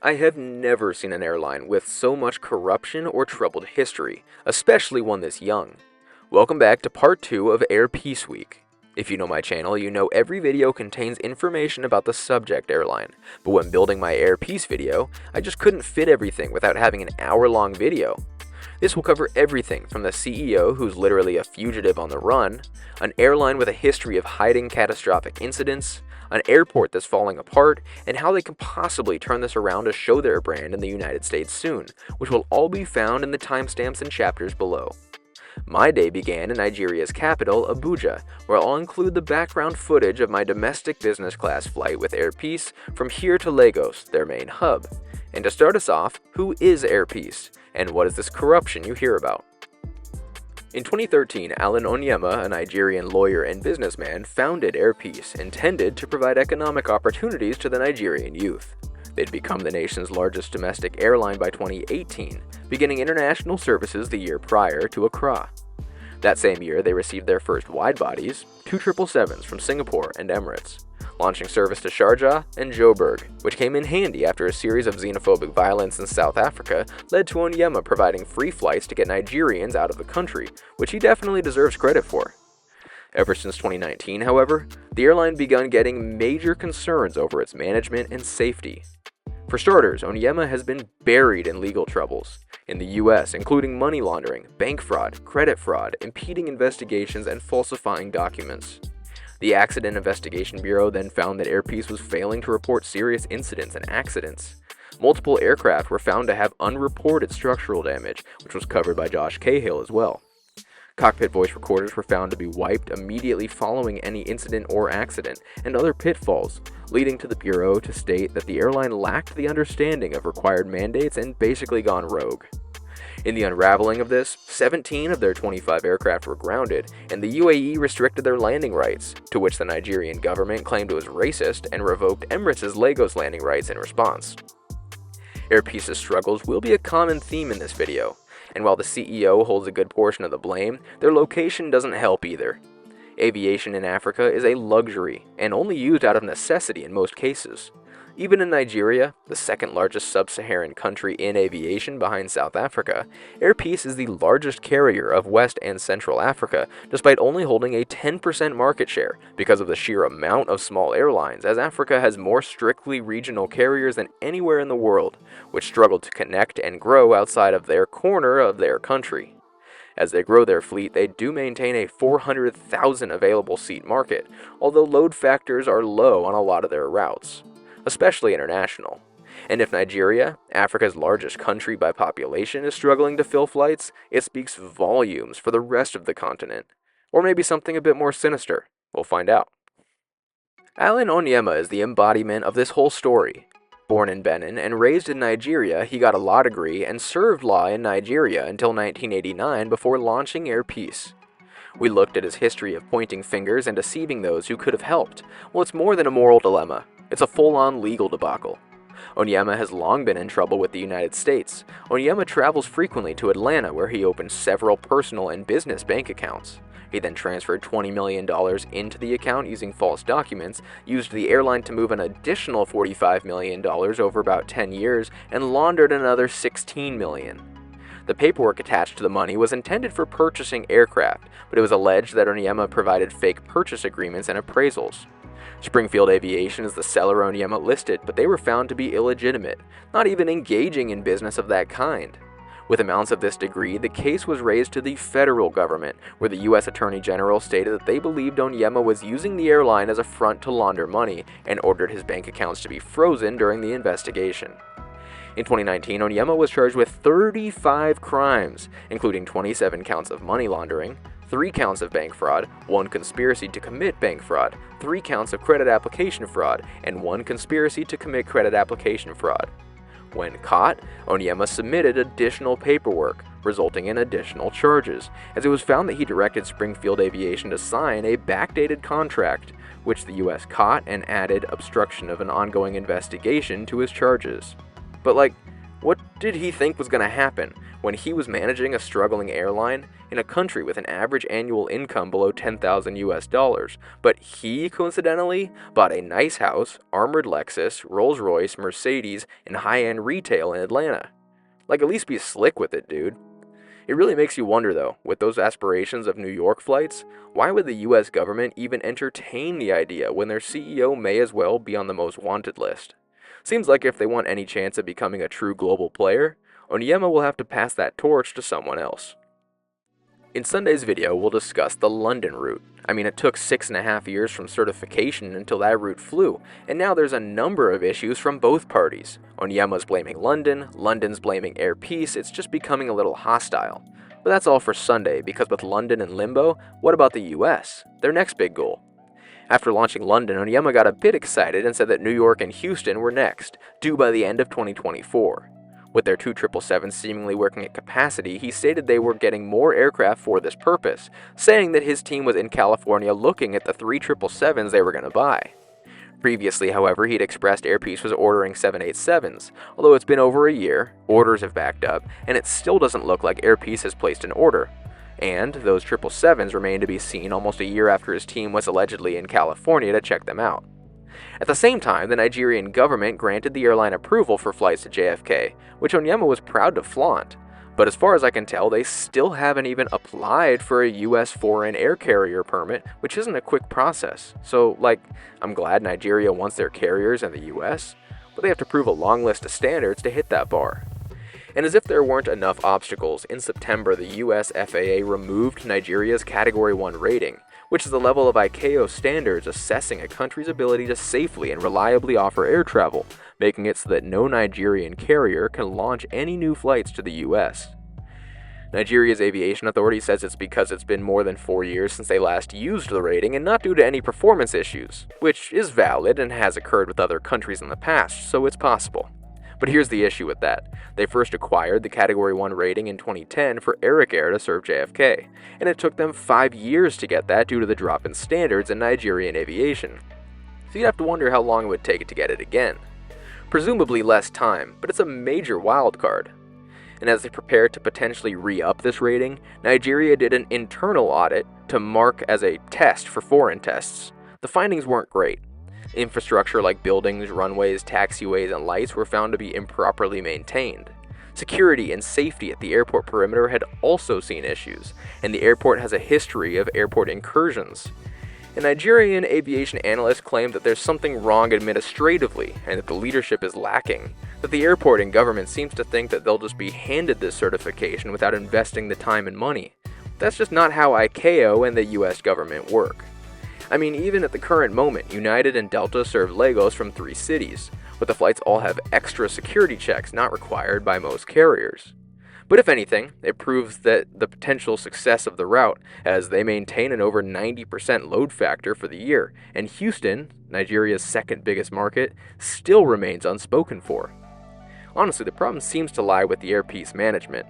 I have never seen an airline with so much corruption or troubled history, especially one this young. Welcome back to part 2 of Air Peace Week. If you know my channel, you know every video contains information about the subject airline, but when building my Air Peace video, I just couldn't fit everything without having an hour-long video. This will cover everything from the CEO who's literally a fugitive on the run, an airline with a history of hiding catastrophic incidents, an airport that's falling apart, and how they can possibly turn this around to show their brand in the United States soon, which will all be found in the timestamps and chapters below. My day began in Nigeria's capital, Abuja, where I'll include the background footage of my domestic business class flight with Air Peace from here to Lagos, their main hub. And to start us off, who is Air Peace, and what is this corruption you hear about? In 2013, Alan Onyema, a Nigerian lawyer and businessman, founded Air Peace, intended to provide economic opportunities to the Nigerian youth. They'd become the nation's largest domestic airline by 2018, beginning international services the year prior to Accra. That same year, they received their first wide-bodies, two 777s from Singapore and Emirates, launching service to Sharjah and Joburg, which came in handy after a series of xenophobic violence in South Africa led to Onyema providing free flights to get Nigerians out of the country, which he definitely deserves credit for. Ever since 2019, however, the airline began getting major concerns over its management and safety. For starters, Onyema has been buried in legal troubles in the US, including money laundering, bank fraud, credit fraud, impeding investigations, and falsifying documents. The Accident Investigation Bureau then found that Air Peace was failing to report serious incidents and accidents. Multiple aircraft were found to have unreported structural damage, which was covered by Josh Cahill as well. Cockpit voice recorders were found to be wiped immediately following any incident or accident, and other pitfalls, leading to the Bureau to state that the airline lacked the understanding of required mandates and basically gone rogue. In the unraveling of this, 17 of their 25 aircraft were grounded, and the UAE restricted their landing rights, to which the Nigerian government claimed it was racist and revoked Emirates' Lagos landing rights in response. Air Peace's struggles will be a common theme in this video, and while the CEO holds a good portion of the blame, their location doesn't help either. Aviation in Africa is a luxury, and only used out of necessity in most cases. Even in Nigeria, the second largest sub-Saharan country in aviation behind South Africa, Air Peace is the largest carrier of West and Central Africa, despite only holding a 10% market share because of the sheer amount of small airlines, as Africa has more strictly regional carriers than anywhere in the world, which struggle to connect and grow outside of their corner of their country. As they grow their fleet, they do maintain a 400,000 available seat market, although load factors are low on a lot of their routes, especially international. And if Nigeria, Africa's largest country by population, is struggling to fill flights, it speaks volumes for the rest of the continent. Or maybe something a bit more sinister. We'll find out. Alan Onyema is the embodiment of this whole story. Born in Benin and raised in Nigeria, he got a law degree and served law in Nigeria until 1989 before launching Air Peace. We looked at his history of pointing fingers and deceiving those who could have helped. Well, it's more than a moral dilemma. It's a full-on legal debacle. Onyema has long been in trouble with the United States. Onyema travels frequently to Atlanta, where he opened several personal and business bank accounts. He then transferred $20 million into the account using false documents, used the airline to move an additional $45 million over about 10 years, and laundered another $16 million. The paperwork attached to the money was intended for purchasing aircraft, but it was alleged that Onyema provided fake purchase agreements and appraisals. Springfield Aviation is the seller Onyema listed, but they were found to be illegitimate, not even engaging in business of that kind. With amounts of this degree, the case was raised to the federal government, where the U.S. Attorney General stated that they believed Onyema was using the airline as a front to launder money and ordered his bank accounts to be frozen during the investigation. In 2019, Onyema was charged with 35 crimes, including 27 counts of money laundering, 3 counts of bank fraud, 1 conspiracy to commit bank fraud, 3 counts of credit application fraud, and 1 conspiracy to commit credit application fraud. When caught, Onyema submitted additional paperwork, resulting in additional charges, as it was found that he directed Springfield Aviation to sign a backdated contract, which the U.S. caught and added obstruction of an ongoing investigation to his charges. But What did he think was going to happen when he was managing a struggling airline in a country with an average annual income below $10,000 US, but he coincidentally bought a nice house, armored Lexus, Rolls-Royce, Mercedes, and high-end retail in Atlanta? Like, at least be slick with it, dude. It really makes you wonder, though, with those aspirations of New York flights, why would the US government even entertain the idea when their CEO may as well be on the most wanted list? Seems like if they want any chance of becoming a true global player, Onyema will have to pass that torch to someone else. In Sunday's video, we'll discuss the London route. I mean, it took 6.5 years from certification until that route flew, and now there's a number of issues from both parties. Onyema's blaming London, London's blaming Air Peace. It's just becoming a little hostile. But that's all for Sunday, because with London in limbo, what about the US? Their next big goal. After launching London, Onyema got a bit excited and said that New York and Houston were next, due by the end of 2024. With their two 777s seemingly working at capacity, he stated they were getting more aircraft for this purpose, saying that his team was in California looking at the 3 777s they were going to buy. Previously, however, he'd expressed Air Peace was ordering 787s. Although it's been over a year, orders have backed up, and it still doesn't look like Air Peace has placed an order. And those 777s remain to be seen almost a year after his team was allegedly in California to check them out. At the same time, the Nigerian government granted the airline approval for flights to JFK, which Onyema was proud to flaunt. But as far as I can tell, they still haven't even applied for a US foreign air carrier permit, which isn't a quick process. So, I'm glad Nigeria wants their carriers in the US, but they have to prove a long list of standards to hit that bar. And as if there weren't enough obstacles, in September the US FAA removed Nigeria's Category 1 rating, which is the level of ICAO standards assessing a country's ability to safely and reliably offer air travel, making it so that no Nigerian carrier can launch any new flights to the US. Nigeria's aviation authority says it's because it's been more than 4 years since they last used the rating and not due to any performance issues, which is valid and has occurred with other countries in the past, so it's possible. But here's the issue with that. They first acquired the Category 1 rating in 2010 for Eric Air to serve JFK, and it took them 5 years to get that due to the drop in standards in Nigerian aviation. So you'd have to wonder how long it would take to get it again. Presumably less time, but it's a major wild card. And as they prepare to potentially re-up this rating, Nigeria did an internal audit to mark as a test for foreign tests. The findings weren't great. Infrastructure like buildings, runways, taxiways, and lights were found to be improperly maintained. Security and safety at the airport perimeter had also seen issues, and the airport has a history of airport incursions. A Nigerian aviation analyst claimed that there's something wrong administratively and that the leadership is lacking, that the airport and government seems to think that they'll just be handed this certification without investing the time and money. That's just not how ICAO and the US government work. I mean, even at the current moment, United and Delta serve Lagos from 3 cities, but the flights all have extra security checks not required by most carriers. But if anything, it proves that the potential success of the route, as they maintain an over 90% load factor for the year, and Houston, Nigeria's second biggest market, still remains unspoken for. Honestly, the problem seems to lie with the Air Peace management.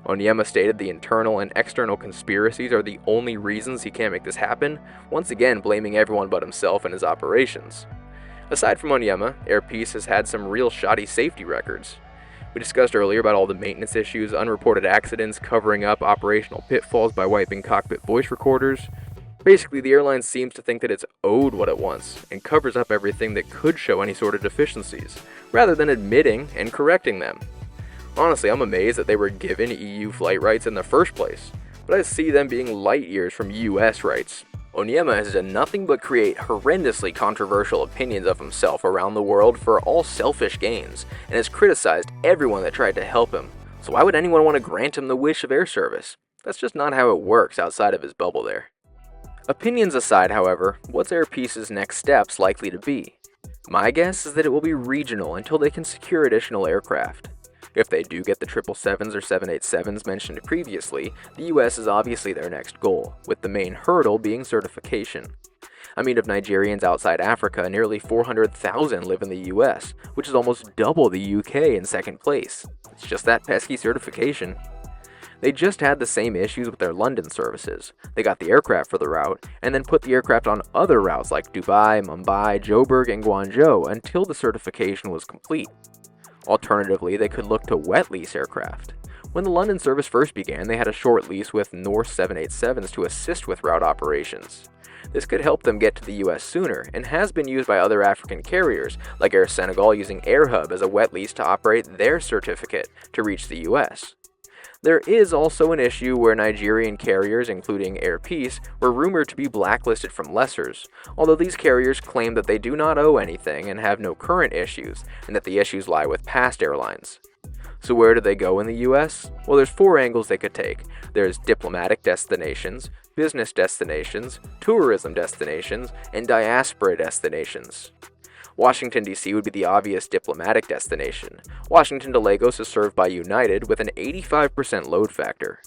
Onyema stated the internal and external conspiracies are the only reasons he can't make this happen, once again blaming everyone but himself and his operations. Aside from Onyema, Air Peace has had some real shoddy safety records. We discussed earlier about all the maintenance issues, unreported accidents, covering up operational pitfalls by wiping cockpit voice recorders. Basically, the airline seems to think that it's owed what it wants, and covers up everything that could show any sort of deficiencies, rather than admitting and correcting them. Honestly, I'm amazed that they were given EU flight rights in the first place, but I see them being light years from US rights. Onyema has done nothing but create horrendously controversial opinions of himself around the world for all selfish gains, and has criticized everyone that tried to help him. So why would anyone want to grant him the wish of air service? That's just not how it works outside of his bubble there. Opinions aside, however, what's Air Peace's next steps likely to be? My guess is that it will be regional until they can secure additional aircraft. If they do get the 777s or 787s mentioned previously, the US is obviously their next goal, with the main hurdle being certification. I mean, of Nigerians outside Africa, nearly 400,000 live in the US, which is almost double the UK in second place. It's just that pesky certification. They just had the same issues with their London services. They got the aircraft for the route, and then put the aircraft on other routes like Dubai, Mumbai, Joburg, and Guangzhou until the certification was complete. Alternatively, they could look to wet lease aircraft. When the London service first began, they had a short lease with North 787s to assist with route operations. This could help them get to the US sooner, and has been used by other African carriers, like Air Senegal using AirHub as a wet lease to operate their certificate to reach the US. There is also an issue where Nigerian carriers, including Air Peace, were rumored to be blacklisted from lessors, although these carriers claim that they do not owe anything and have no current issues, and that the issues lie with past airlines. So where do they go in the US? Well, there's 4 angles they could take. There's diplomatic destinations, business destinations, tourism destinations, and diaspora destinations. Washington, D.C. would be the obvious diplomatic destination. Washington to Lagos is served by United with an 85% load factor.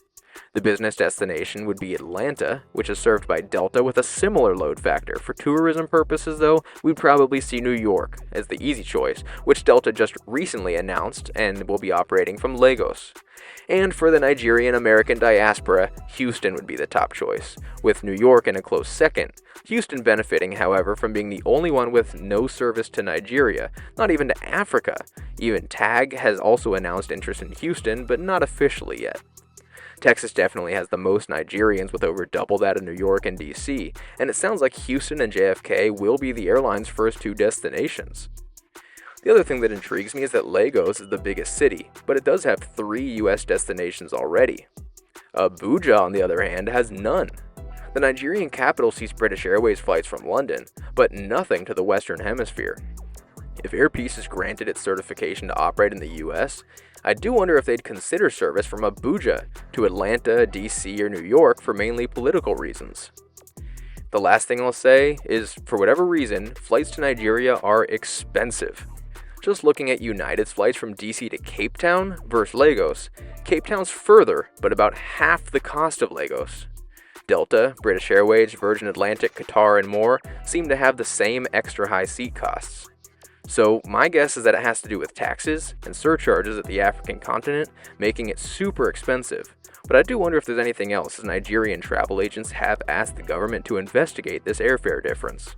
The business destination would be Atlanta, which is served by Delta with a similar load factor. For tourism purposes, though, we'd probably see New York as the easy choice, which Delta just recently announced and will be operating from Lagos. And for the Nigerian-American diaspora, Houston would be the top choice, with New York in a close second. Houston benefiting, however, from being the only one with no service to Nigeria, not even to Africa. Even TAG has also announced interest in Houston, but not officially yet. Texas definitely has the most Nigerians, with over double that of New York and DC, and it sounds like Houston and JFK will be the airline's first 2 destinations. The other thing that intrigues me is that Lagos is the biggest city, but it does have 3 US destinations already. Abuja, on the other hand, has none. The Nigerian capital sees British Airways flights from London, but nothing to the Western Hemisphere. If Air Peace is granted its certification to operate in the US, I do wonder if they'd consider service from Abuja to Atlanta, DC, or New York for mainly political reasons. The last thing I'll say is, for whatever reason, flights to Nigeria are expensive. Just looking at United's flights from DC to Cape Town versus Lagos, Cape Town's further, but about half the cost of Lagos. Delta, British Airways, Virgin Atlantic, Qatar, and more seem to have the same extra high seat costs. So my guess is that it has to do with taxes and surcharges at the African continent, making it super expensive. But I do wonder if there's anything else, as Nigerian travel agents have asked the government to investigate this airfare difference.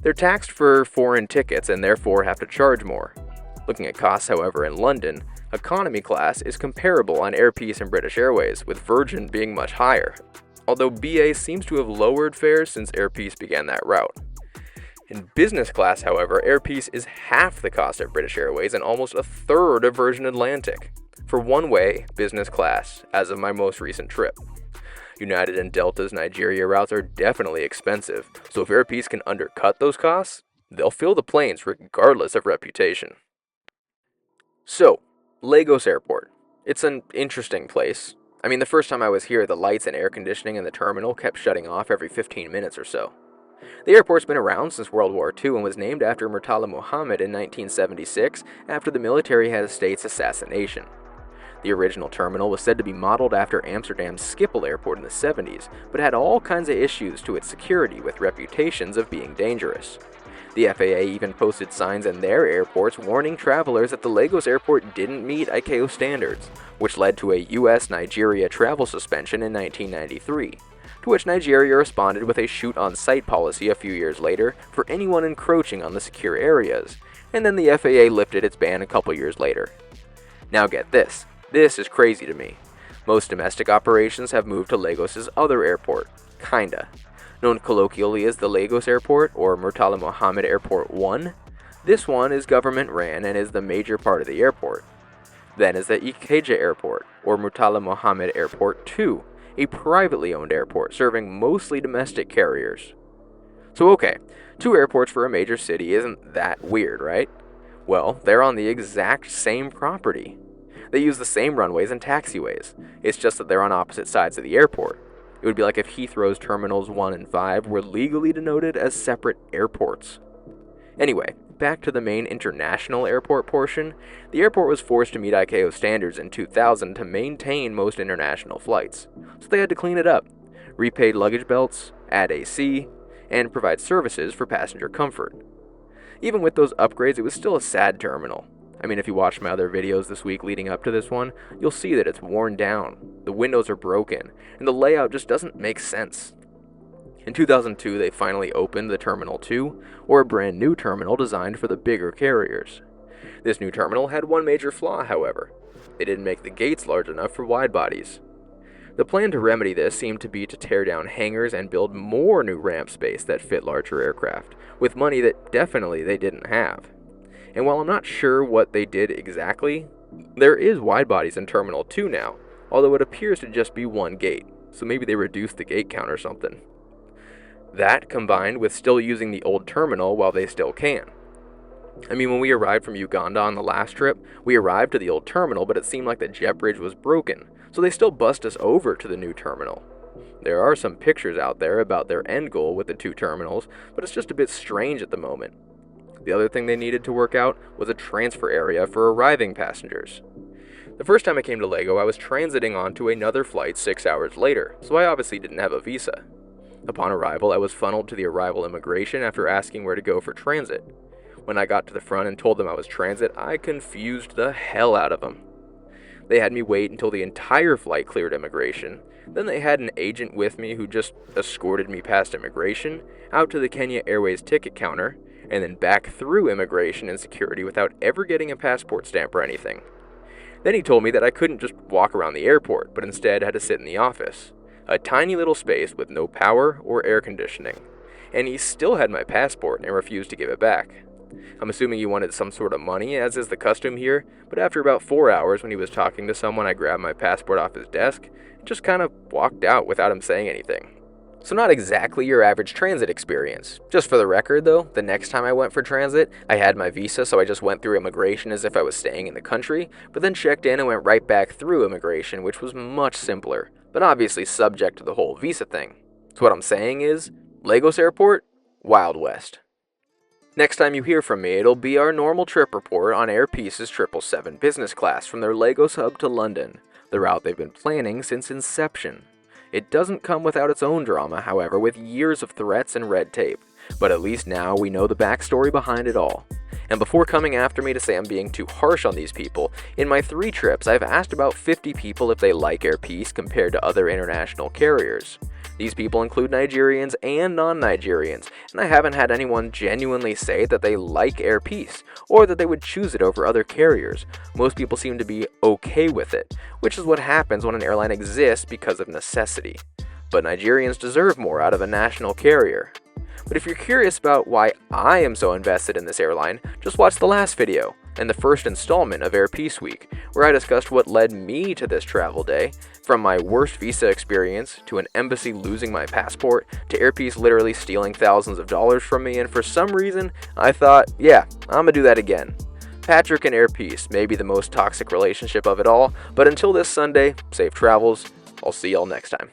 They're taxed for foreign tickets and therefore have to charge more. Looking at costs, however, in London, economy class is comparable on Air Peace and British Airways, with Virgin being much higher, although BA seems to have lowered fares since Air Peace began that route. In business class, however, Air Peace is half the cost of British Airways and almost a third of Virgin Atlantic, for one-way business class, as of my most recent trip. United and Delta's Nigeria routes are definitely expensive, so if Air Peace can undercut those costs, they'll fill the planes regardless of reputation. So, Lagos Airport. It's an interesting place. I mean, the first time I was here, the lights and air conditioning in the terminal kept shutting off every 15 minutes or so. The airport's been around since World War II and was named after Murtala Muhammad in 1976 after the military had a state's assassination. The original terminal was said to be modeled after Amsterdam's Schiphol Airport in the 70s, but had all kinds of issues to its security with reputations of being dangerous. The FAA even posted signs in their airports warning travelers that the Lagos airport didn't meet ICAO standards, which led to a US-Nigeria travel suspension in 1993, to which Nigeria responded with a shoot-on-sight policy a few years later for anyone encroaching on the secure areas, and then the FAA lifted its ban a couple years later. Now get this. This is crazy to me. Most domestic operations have moved to Lagos's other airport, kinda. Known colloquially as the Lagos Airport or Murtala Muhammad Airport 1, this one is government-ran and is the major part of the airport. Then is the Ikeja Airport, or Murtala Muhammad Airport 2, a privately owned airport serving mostly domestic carriers. So okay, 2 airports for a major city isn't that weird, right? Well, they're on the exact same property. They use the same runways and taxiways. It's just that they're on opposite sides of the airport. It would be like if Heathrow's Terminals 1 and 5 were legally denoted as separate airports. Anyway, back to the main international airport portion. The airport was forced to meet ICAO standards in 2000 to maintain most international flights, so they had to clean it up, repaint luggage belts, add AC, and provide services for passenger comfort. Even with those upgrades, it was still a sad terminal. I mean, if you watch my other videos this week leading up to this one, you'll see that it's worn down, the windows are broken, and the layout just doesn't make sense. In 2002, they finally opened the Terminal 2, or a brand new terminal designed for the bigger carriers. This new terminal had one major flaw, however. They didn't make the gates large enough for wide bodies. The plan to remedy this seemed to be to tear down hangars and build more new ramp space that fit larger aircraft, with money that definitely they didn't have. And while I'm not sure what they did exactly, there is wide bodies in Terminal 2 now, although it appears to just be one gate, so maybe they reduced the gate count or something. That combined with still using the old terminal while they still can. I mean, when we arrived from Uganda on the last trip, we arrived to the old terminal, but it seemed like the jet bridge was broken, so they still bussed us over to the new terminal. There are some pictures out there about their end goal with the two terminals, but it's just a bit strange at the moment. The other thing they needed to work out was a transfer area for arriving passengers. The first time I came to Lego, I was transiting onto another flight 6 hours later, so I obviously didn't have a visa. Upon arrival, I was funneled to the arrival immigration after asking where to go for transit. When I got to the front and told them I was transit, I confused the hell out of them. They had me wait until the entire flight cleared immigration. Then they had an agent with me who just escorted me past immigration, out to the Kenya Airways ticket counter, and then back through immigration and security without ever getting a passport stamp or anything. Then he told me that I couldn't just walk around the airport, but instead had to sit in the office. A tiny little space with no power or air conditioning. And he still had my passport and refused to give it back. I'm assuming he wanted some sort of money, as is the custom here, but after about 4 hours when he was talking to someone, I grabbed my passport off his desk and just kind of walked out without him saying anything. So not exactly your average transit experience. Just for the record though, the next time I went for transit, I had my visa, so I just went through immigration as if I was staying in the country, but then checked in and went right back through immigration, which was much simpler, but obviously subject to the whole visa thing. So what I'm saying is, Lagos Airport, Wild West. Next time you hear from me, it'll be our normal trip report on Air Peace's 777 business class from their Lagos hub to London, the route they've been planning since inception. It doesn't come without its own drama, however, with years of threats and red tape, but at least now we know the backstory behind it all. And before coming after me to say I'm being too harsh on these people, in my 3 trips I've asked about 50 people if they like Air Peace compared to other international carriers. These people include Nigerians and non-Nigerians, and I haven't had anyone genuinely say that they like Air Peace, or that they would choose it over other carriers. Most people seem to be okay with it, which is what happens when an airline exists because of necessity. But Nigerians deserve more out of a national carrier. But if you're curious about why I am so invested in this airline, just watch the last video, and the first installment of Air Peace Week, where I discussed what led me to this travel day, from my worst visa experience, to an embassy losing my passport, to Air Peace literally stealing thousands of dollars from me, and for some reason, I thought, yeah, I'm gonna do that again. Patrick and Air Peace may be the most toxic relationship of it all, but until this Sunday, safe travels. I'll see y'all next time.